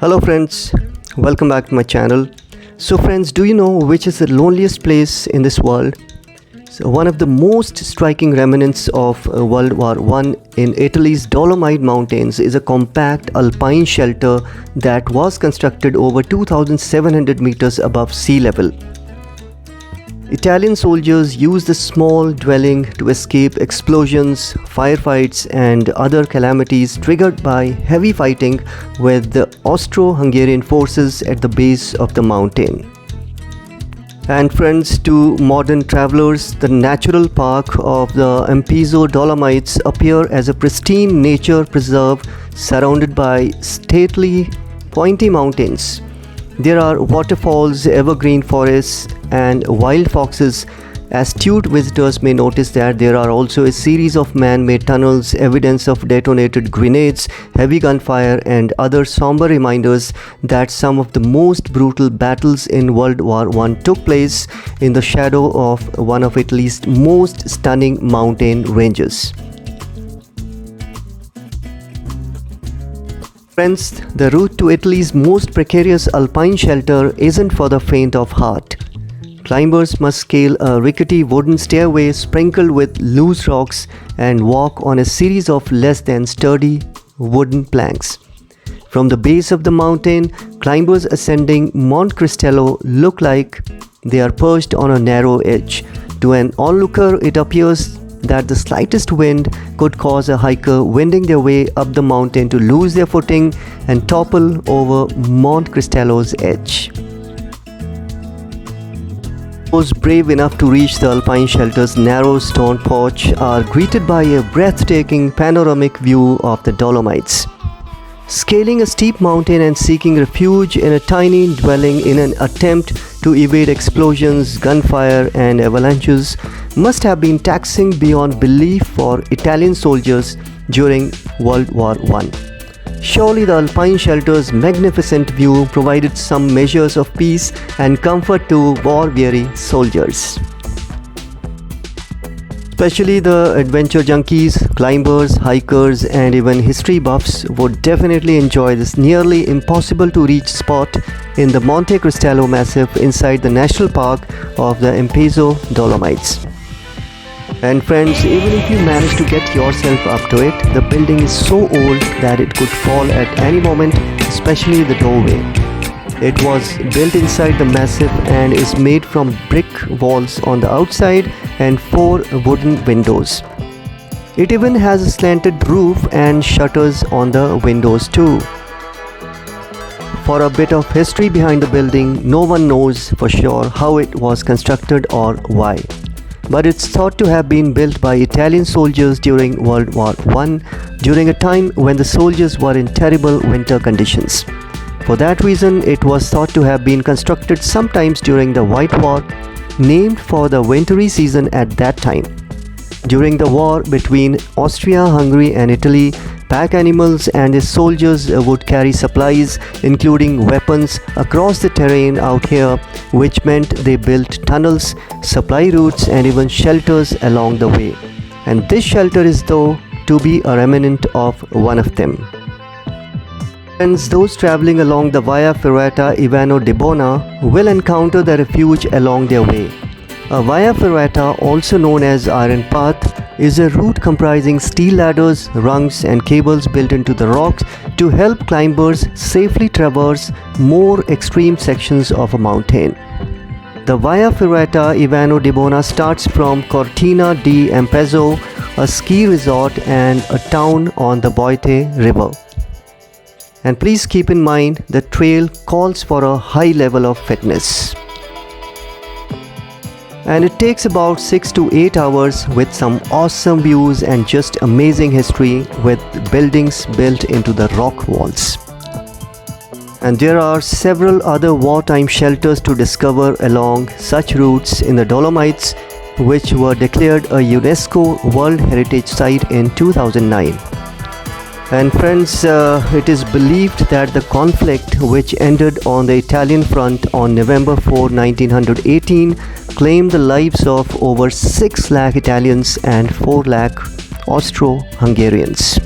Hello friends, welcome back to my channel. So friends, do you know which is the loneliest place in this world? So one of the most striking remnants of World War I in Italy's Dolomite mountains is a compact alpine shelter that was constructed over 2,700 meters above sea level. Italian soldiers used the small dwelling to escape explosions, firefights and other calamities triggered by heavy fighting with the Austro-Hungarian forces at the base of the mountain. And friends, to modern travelers, the natural park of the Ampezzo Dolomites appear as a pristine nature preserve surrounded by stately pointy mountains. There are waterfalls, evergreen forests and wild foxes. Astute visitors may notice that there are also a series of man-made tunnels, evidence of detonated grenades, heavy gunfire and other somber reminders that some of the most brutal battles in World War I took place in the shadow of one of Italy's most stunning mountain ranges. Friends, the route to Italy's most precarious alpine shelter isn't for the faint of heart. Climbers must scale a rickety wooden stairway sprinkled with loose rocks and walk on a series of less than sturdy wooden planks. From the base of the mountain, climbers ascending Monte Cristallo look like they are perched on a narrow edge. To an onlooker, it appears that the slightest wind could cause a hiker wending their way up the mountain to lose their footing and topple over Monte Cristallo's edge. Those brave enough to reach the alpine shelter's narrow stone porch are greeted by a breathtaking panoramic view of the Dolomites. Scaling a steep mountain and seeking refuge in a tiny dwelling in an attempt to evade explosions, gunfire and avalanches must have been taxing beyond belief for Italian soldiers during World War I. Surely the alpine shelter's magnificent view provided some measures of peace and comfort to war-weary soldiers. Especially the adventure junkies, climbers, hikers and even history buffs would definitely enjoy this nearly impossible to reach spot in the Monte Cristallo massif inside the national park of the Ampezzo Dolomites. And friends, even if you manage to get yourself up to it, the building is so old that it could fall at any moment, especially the doorway. It was built inside the massif and is made from brick walls on the outside and 4 wooden windows. It even has a slanted roof and shutters on the windows too. For a bit of history behind the building, no one knows for sure how it was constructed or why. But it's thought to have been built by Italian soldiers during World War I, during a time when the soldiers were in terrible winter conditions. For that reason, it was thought to have been constructed sometimes during the White War, named for the wintry season at that time. During the war between Austria-Hungary and Italy, pack animals and the soldiers would carry supplies, including weapons, across the terrain out here, which meant they built tunnels, supply routes and even shelters along the way. And this shelter is thought to be a remnant of one of them. Friends, those traveling along the Via Ferrata Ivano Dibona will encounter the refuge along their way. A Via Ferrata, also known as Iron Path, is a route comprising steel ladders, rungs and cables built into the rocks to help climbers safely traverse more extreme sections of a mountain. The Via Ferrata Ivano Dibona starts from Cortina di Ampezzo, a ski resort and a town on the Boite River. And please keep in mind, the trail calls for a high level of fitness. And it takes about 6 to 8 hours with some awesome views and just amazing history with buildings built into the rock walls. And there are several other wartime shelters to discover along such routes in the Dolomites, which were declared a UNESCO World Heritage Site in 2009. And friends, it is believed that the conflict, which ended on the Italian front on November 4, 1918, claimed the lives of over 6 lakh Italians and 4 lakh Austro-Hungarians.